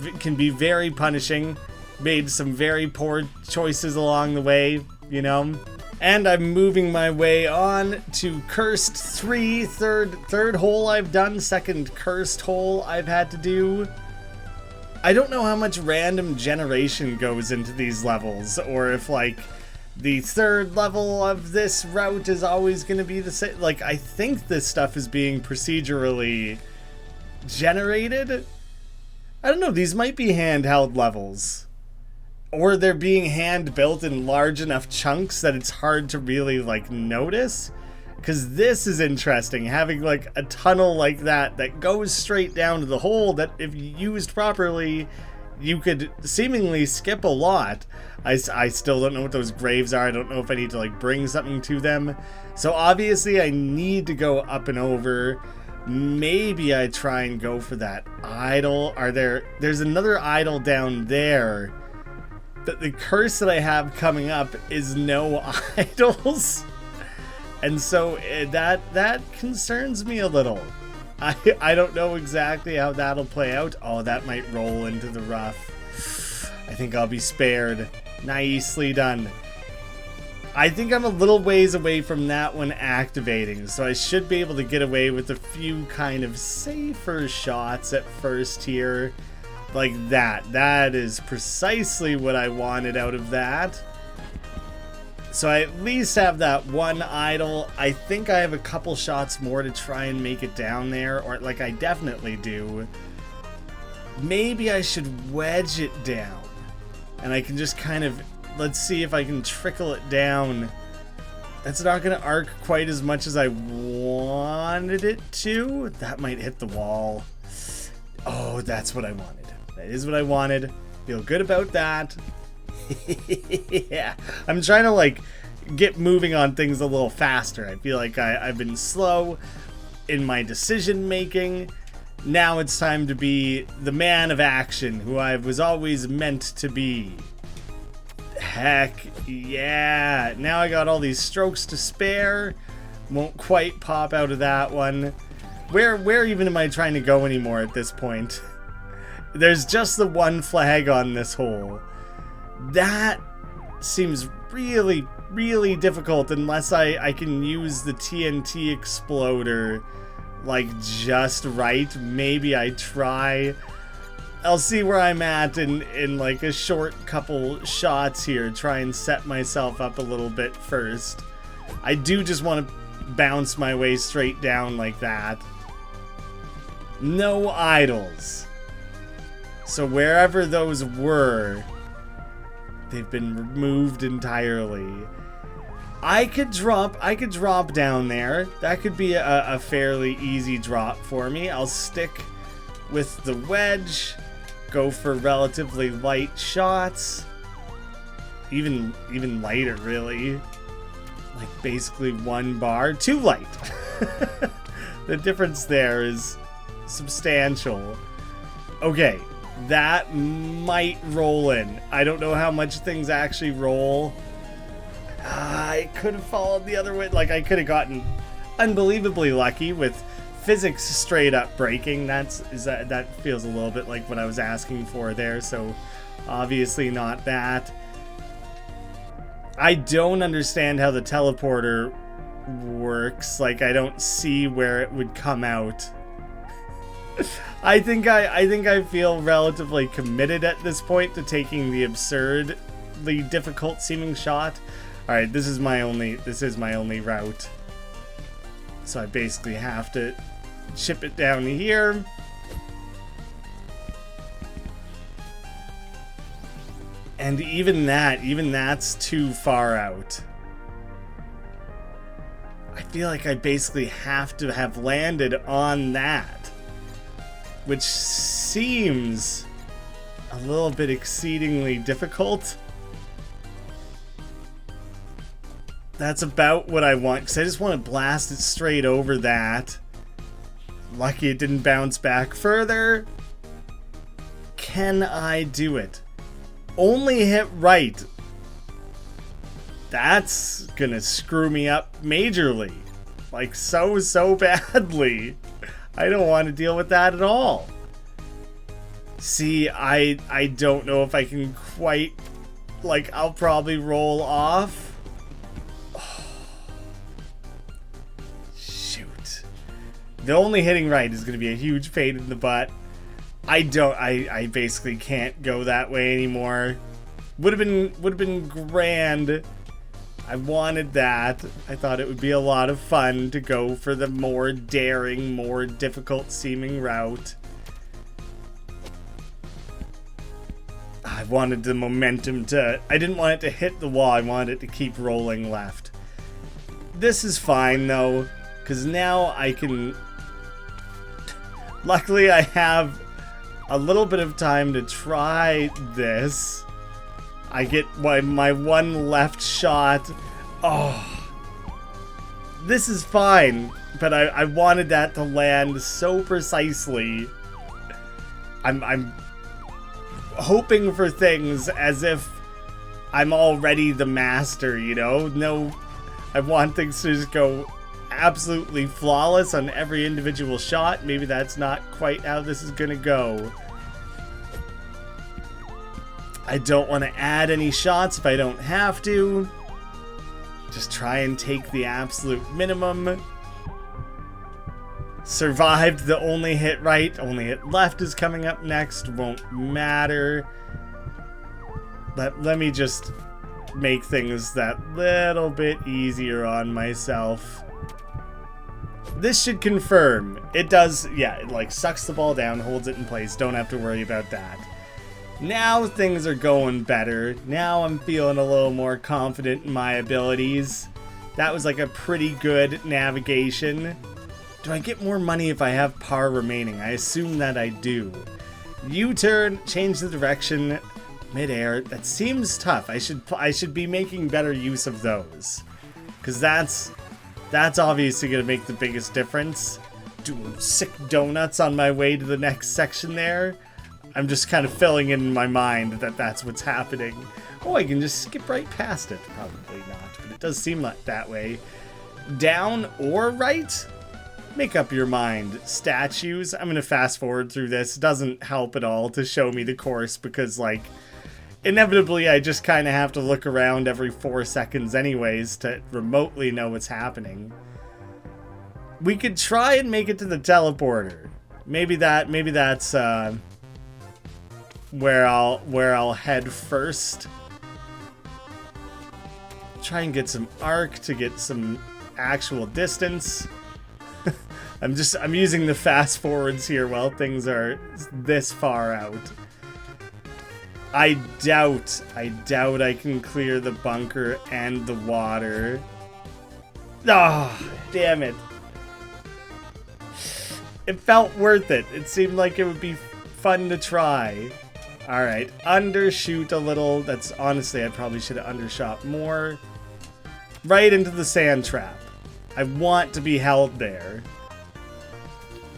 It can be very punishing. Made some very poor choices along the way, you know. And I'm moving my way on to Cursed 3, third hole I've done, second Cursed hole I've had to do. I don't know how much random generation goes into these levels, or if, like, The third level of this route is always going to be the same. Like, I think this stuff is being procedurally generated. I don't know, these might be handheld levels. Or they're being hand-built in large enough chunks that it's hard to really, like, notice. Because this is interesting, having, like, a tunnel like that that goes straight down to the hole that, if used properly, you could seemingly skip a lot. I still don't know what those graves are. I don't know if I need to, like, bring something to them. So obviously I need to go up and over. Maybe I try and go for that idol. There's another idol down there. But the curse that I have coming up is no idols. And so that concerns me a little. I don't know exactly how that'll play out. Oh, that might roll into the rough. I think I'll be spared. Nicely done. I think I'm a little ways away from that one activating, so I should be able to get away with a few kind of safer shots at first here. Like that. That is precisely what I wanted out of that. So I at least have that one idol. I think I have a couple shots more to try and make it down there, or like I definitely do. Maybe I should wedge it down. And I can just kind of, let's see if I can trickle it down. That's not going to arc quite as much as I wanted it to. That might hit the wall. Oh, that's what I wanted. That is what I wanted. Feel good about that. Yeah, I'm trying to like get moving on things a little faster. I feel like I've been slow in my decision making. Now it's time to be the man of action who I was always meant to be. Heck yeah. Now I got all these strokes to spare. Won't quite pop out of that one. Where even am I trying to go anymore at this point? There's just the one flag on this hole. That seems really, really difficult unless I can use the TNT exploder like just right. Maybe I try. I'll see where I'm at in like a short couple shots here. Try and set myself up a little bit first. I do just want to bounce my way straight down like that. No idols. So wherever those were, they've been removed entirely. I could drop down there. That could be a fairly easy drop for me. I'll stick with the wedge. Go for relatively light shots. Even lighter, really. Like basically 1 bar. Too light. The difference there is substantial. Okay. That might roll in. I don't know how much things actually roll. I could have followed the other way. Like, I could have gotten unbelievably lucky with physics straight up breaking. That feels a little bit like what I was asking for there, so obviously not that. I don't understand how the teleporter works. Like, I don't see where it would come out. I think I feel relatively committed at this point to taking the absurdly difficult seeming shot. All right, this is my only route. So I basically have to chip it down here. And even that's too far out. I feel like I basically have to have landed on that, which seems a little bit exceedingly difficult. That's about what I want, because I just want to blast it straight over that. Lucky it didn't bounce back further. Can I do it? Only hit right. That's gonna screw me up majorly. Like so badly. I don't want to deal with that at all. See, I don't know if I can quite... Like, I'll probably roll off. The only hitting right is going to be a huge pain in the butt. I basically can't go that way anymore. Would have been grand I wanted that. I thought it would be a lot of fun to go for the more daring, more difficult seeming route. I wanted the momentum to... I didn't want it to hit the wall. I wanted it to keep rolling left. This is fine, though, because now I can... Luckily, I have a little bit of time to try this. I get my one left shot. Oh, this is fine, but I wanted that to land so precisely. I'm hoping for things as if I'm already the master, you know? No, I want things to just go absolutely flawless on every individual shot. Maybe that's not quite how this is gonna go. I don't want to add any shots if I don't have to. Just try and take the absolute minimum. Survived the only hit right, only hit left is coming up next. Won't matter. Let me just make things that little bit easier on myself. This should confirm. It does, yeah, it like sucks the ball down, holds it in place. Don't have to worry about that. Now things are going better. Now I'm feeling a little more confident in my abilities. That was like a pretty good navigation. Do I get more money if I have par remaining? I assume that I do. U-turn, change the direction, midair. That seems tough. I should be making better use of those. Because that's obviously going to make the biggest difference. Doing sick donuts on my way to the next section there. I'm just kind of filling in my mind that that's what's happening. Oh, I can just skip right past it. Probably not, but it does seem like that way. Down or right? Make up your mind. Statues. I'm going to fast forward through this. It doesn't help at all to show me the course because, like, inevitably I just kind of have to look around every 4 seconds anyways to remotely know what's happening. We could try and make it to the teleporter. Maybe that's where I'll head first. Try and get some arc to get some actual distance. I'm using the fast forwards here while things are this far out. I doubt I can clear the bunker and the water. Ah, oh, damn it. It felt worth it. It seemed like it would be fun to try. Alright, undershoot a little. That's honestly, I probably should have undershot more. Right into the sand trap. I want to be held there.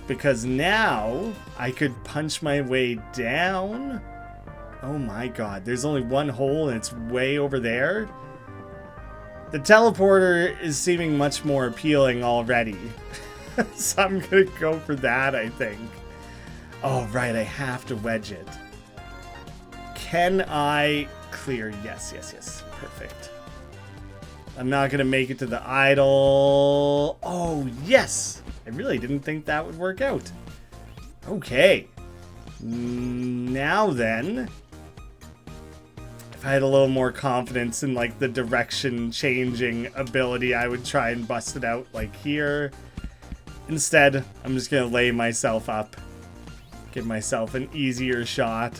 Because now I could punch my way down. Oh my god, there's only one hole and it's way over there. The teleporter is seeming much more appealing already. So I'm gonna go for that, I think. Oh, right, I have to wedge it. Can I clear? Yes, yes, yes. Perfect. I'm not going to make it to the idol. Oh, yes. I really didn't think that would work out. Okay. Now then, if I had a little more confidence in like the direction changing ability, I would try and bust it out like here. Instead, I'm just going to lay myself up. Give myself an easier shot.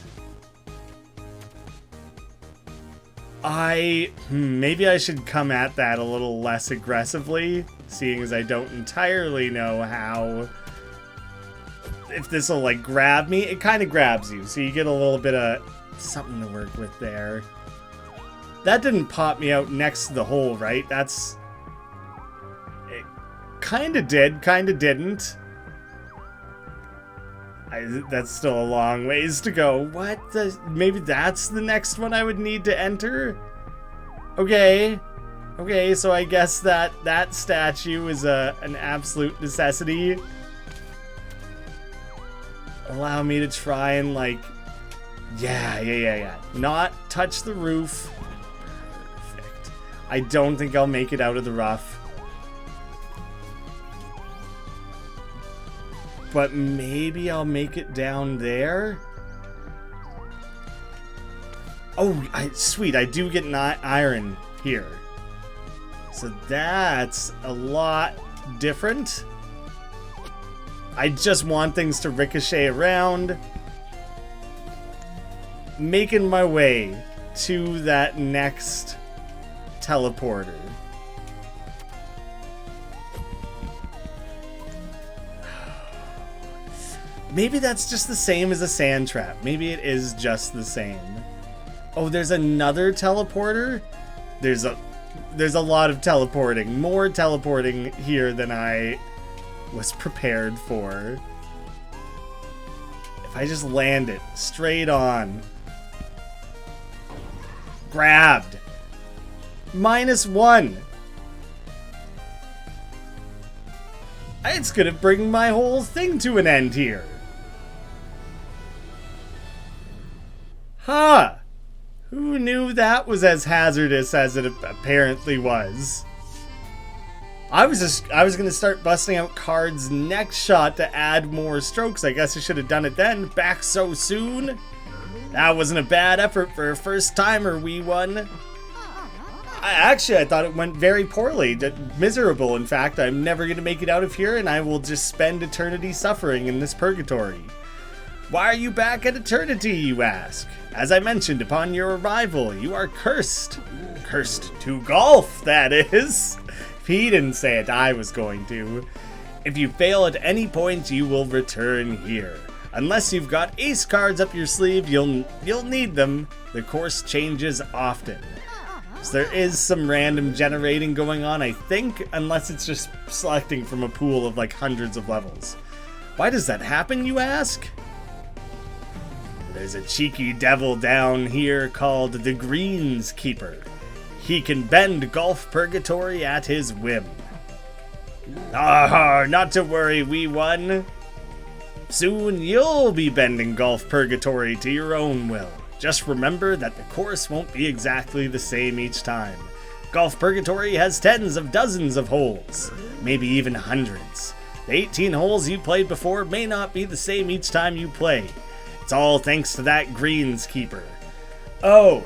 Maybe I should come at that a little less aggressively, seeing as I don't entirely know how, if this will like grab me. It kind of grabs you, so you get a little bit of something to work with there. That didn't pop me out next to the hole, right? It kind of did, kind of didn't. That's still a long ways to go. What the? Maybe that's the next one I would need to enter? Okay. Okay, so I guess that statue is an absolute necessity. Allow me to try and like... Yeah. Not touch the roof. Perfect. I don't think I'll make it out of the rough. But maybe I'll make it down there. Oh, sweet. I do get an iron here. So that's a lot different. I just want things to ricochet around. Making my way to that next teleporter. Maybe that's just the same as a sand trap. Maybe it is just the same. Oh, there's another teleporter? There's a lot of teleporting. More teleporting here than I was prepared for. If I just land it straight on. Grabbed. -1. It's gonna bring my whole thing to an end here. Huh. Who knew that was as hazardous as it apparently was? I was gonna start busting out cards next shot to add more strokes. I guess I should have done it then. Back so soon? That wasn't a bad effort for a first timer, wee one. I thought it went very poorly. Miserable, in fact. I'm never gonna make it out of here, and I will just spend eternity suffering in this purgatory. Why are you back at eternity, you ask? As I mentioned upon your arrival, you are cursed. Cursed to golf, that is. If he didn't say it, I was going to. If you fail at any point, you will return here. Unless you've got ace cards up your sleeve, you'll need them. The course changes often. So there is some random generating going on, I think, unless it's just selecting from a pool of like hundreds of levels. Why does that happen, you ask? There's a cheeky devil down here called the Greenskeeper. He can bend Golf Purgatory at his whim. Ah, not to worry, wee one. Soon you'll be bending Golf Purgatory to your own will. Just remember that the course won't be exactly the same each time. Golf Purgatory has tens of dozens of holes, maybe even hundreds. The 18 holes you played before may not be the same each time you play. It's all thanks to that Greenskeeper. Oh,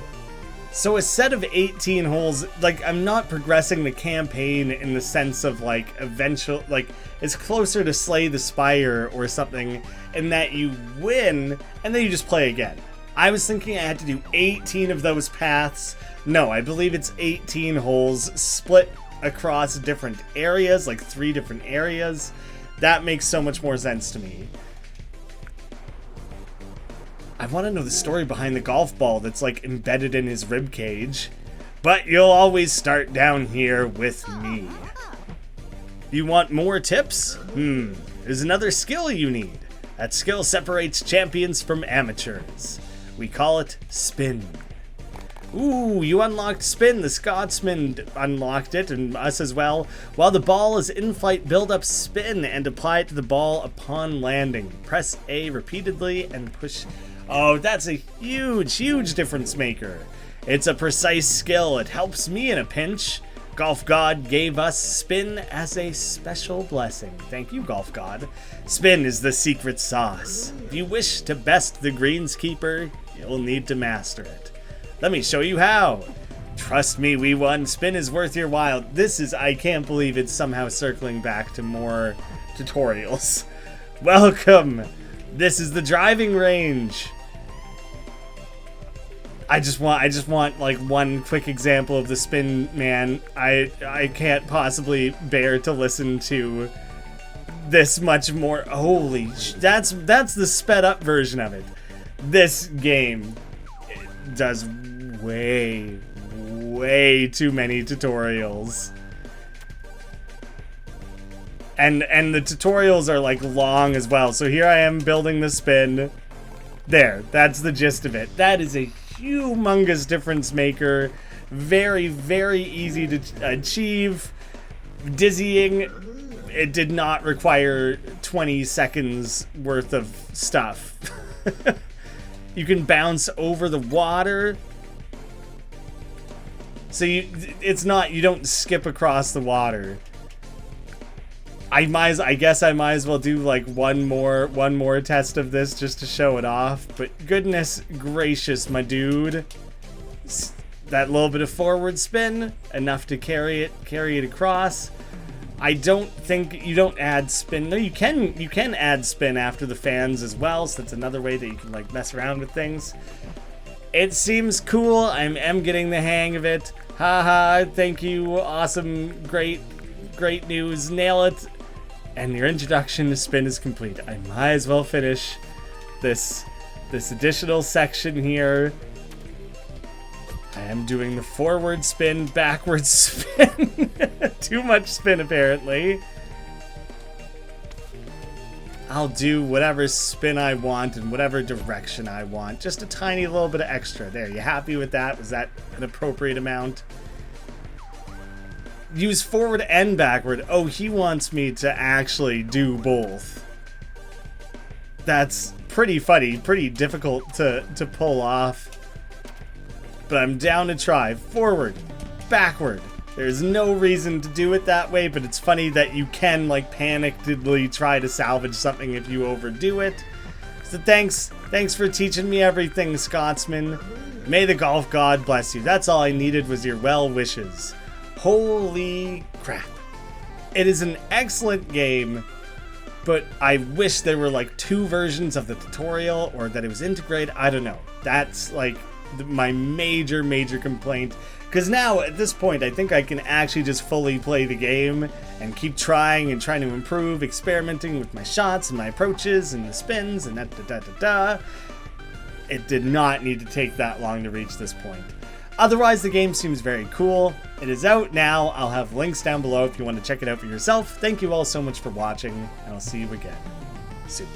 so a set of 18 holes, like, I'm not progressing the campaign in the sense of, like, eventual, like, it's closer to Slay the Spire or something, in that you win, and then you just play again. I was thinking I had to do 18 of those paths. No, I believe it's 18 holes split across different areas, like 3 different areas. That makes so much more sense to me. I want to know the story behind the golf ball that's like embedded in his rib cage. But you'll always start down here with me. You want more tips? There's another skill you need. That skill separates champions from amateurs. We call it spin. Ooh, you unlocked spin. The Scotsman unlocked it, and us as well. While the ball is in flight, build up spin and apply it to the ball upon landing. Press A repeatedly and push. Oh, that's a huge, huge difference maker. It's a precise skill. It helps me in a pinch. Golf God gave us spin as a special blessing. Thank you, Golf God. Spin is the secret sauce. If you wish to best the Greenskeeper, you'll need to master it. Let me show you how. Trust me, wee one, spin is worth your while. I can't believe it's somehow circling back to more tutorials. Welcome. This is the driving range. I just want like one quick example of the spin man. I can't possibly bear to listen to this much more. Holy, that's the sped up version of it. This game does way too many tutorials. And the tutorials are like long as well. So here I am building the spin. There, that's the gist of it. That is a humongous difference maker. Very, very easy to achieve. Dizzying. It did not require 20 seconds worth of stuff. You can bounce over the water. So you don't skip across the water. I guess I might as well do like one more test of this just to show it off. But goodness gracious, my dude. that little bit of forward spin, enough to carry it across. I don't think you don't add spin. No, you can add spin after the fans as well, so that's another way that you can like mess around with things. It seems cool. I am getting the hang of it. Haha, thank you. Awesome, great news. Nail it. And your introduction to spin is complete. I might as well finish this additional section here. I am doing the forward spin, backwards spin. Too much spin, apparently. I'll do whatever spin I want in whatever direction I want. Just a tiny little bit of extra. There, you happy with that? Was that an appropriate amount? Use forward and backward. Oh, he wants me to actually do both. That's pretty funny, pretty difficult to pull off. But I'm down to try. Forward, backward. There's no reason to do it that way, but it's funny that you can like panickedly try to salvage something if you overdo it. So thanks for teaching me everything, Scotsman. May the golf god bless you. That's all I needed was your well wishes. Holy crap. It is an excellent game, but I wish there were like 2 versions of the tutorial or that it was integrated. I don't know. That's like my major complaint. Because now, at this point, I think I can actually just fully play the game and keep trying to improve, experimenting with my shots and my approaches and the spins and da-da-da-da-da. It did not need to take that long to reach this point. Otherwise, the game seems very cool. It is out now. I'll have links down below if you want to check it out for yourself. Thank you all so much for watching, and I'll see you again soon.